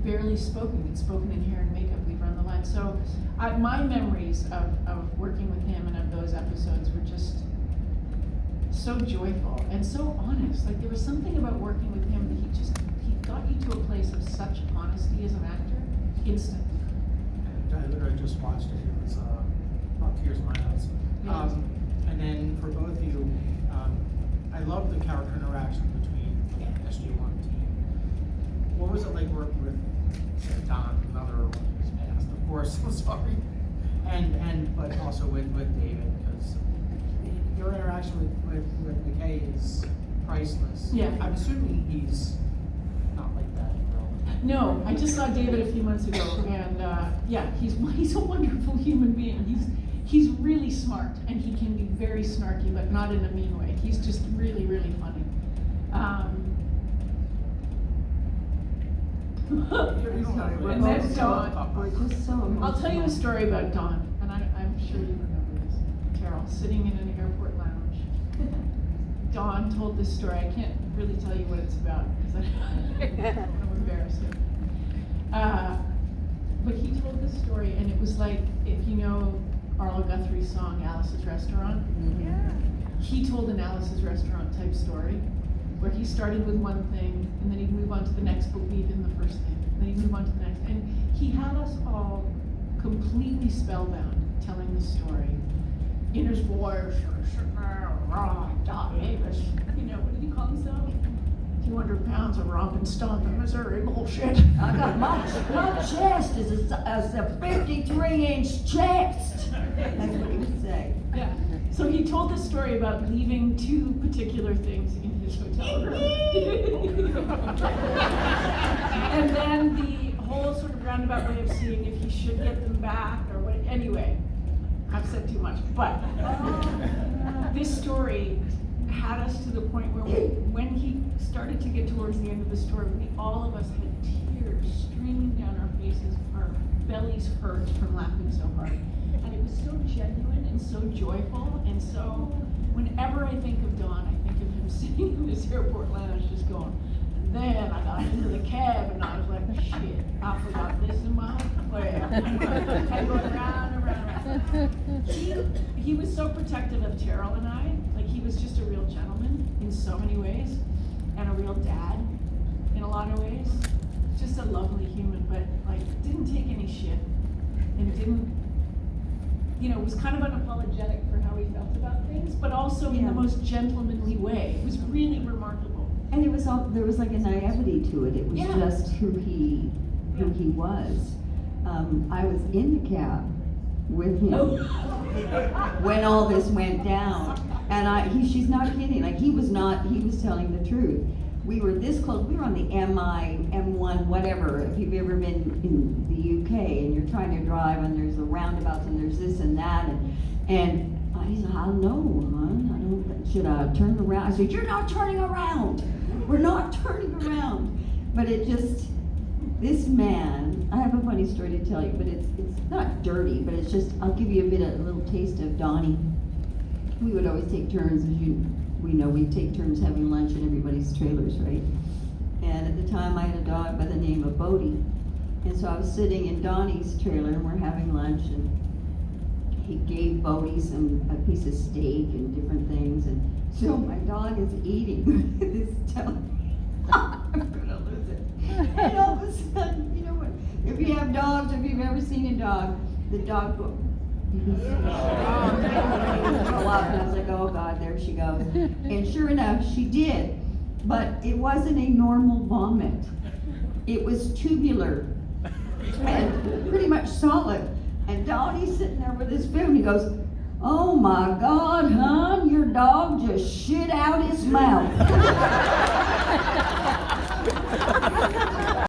barely spoken. We'd spoken in hair and makeup. We'd run the line. So my memories of working with him and of those episodes were just so joyful and so honest. Like, there was something about working with him that he got you to a place of such honesty as an actor, instantly. And I literally just watched it. It was brought tears in my eyes. Yes. And then for both of you, I love the character interaction between the SG1 team. What was it like working with, say, Don, another one who's passed, of course, I'm sorry, but also with David, because your interaction with McKay is priceless. Yeah. I'm assuming he's not like that in real life. No, I just saw David a few months ago, and yeah, he's a wonderful human being. He's really smart, and he can be very snarky, but not in a mean way. He's just really, really funny. And then Dawn. We're just so emotional. I'll tell you a story about Dawn, and I'm sure you remember this. Carol, sitting in an airport lounge. Dawn told this story. I can't really tell you what it's about because I'm embarrassed. But he told this story, and it was like, if you know Arlo Guthrie's song, Alice's Restaurant. Yeah. He told an Alice's Restaurant type story, where he started with one thing, and then he'd move on to the next, believe in the first thing. Then he'd move on to the next. And he had us all completely spellbound telling the story. In his voice, Don Davis, you know, what did he call himself? 200 pounds of romping stomping Missouri bullshit. I got my chest is a 53-inch chest. That's what he would say. Yeah. So he told this story about leaving two particular things in his hotel room. And then the whole sort of roundabout way of seeing if he should get them back or what. Anyway, I've said too much. But this story had us to the point where when he started to get towards the end of the story, all of us had tears streaming down our faces. Our bellies hurt from laughing so hard. And it was so genuine and so joyful, and so whenever I think of Don, I think of him sitting in this airport lounge just going, and then I got into the cab and I was like, shit, I forgot this in my well. I go around and around. He was so protective of Terrell and I, like he was just a real gentleman in so many ways, and a real dad in a lot of ways. Just a lovely human, but like didn't take any shit and didn't, you know, was kind of unapologetic for how he felt about things, but also in the most gentlemanly way. It was really remarkable. And it was all, there was like a naivety to it. It was Yeah. just who he was. I was in the cab with him when all this went down, and she's not kidding. Like he was telling the truth. We were this close. We were on the M1, whatever. If you've ever been in the UK and you're trying to drive and there's the roundabouts and there's this and that, and he said, I don't know, hon. Should I turn around? I said, you're not turning around. We're not turning around. But it just, this man, I have a funny story to tell you, but it's not dirty, but it's just, I'll give you a little taste of Donnie. We would always take turns, we know we'd take turns having lunch in everybody's trailers, right? And at the time I had a dog by the name of Bodie. And so I was sitting in Donnie's trailer and we're having lunch, and he gave Bodie a piece of steak and different things. And so my dog is eating this telling me, I'm gonna lose it. And all of a sudden, you know what? If you have dogs, if you've ever seen a dog, the dog will. And I was like, oh God, there she goes. And sure enough, she did. But it wasn't a normal vomit. It was tubular and pretty much solid. And Donnie's sitting there with his food and he goes, oh my God, hon, your dog just shit out his mouth.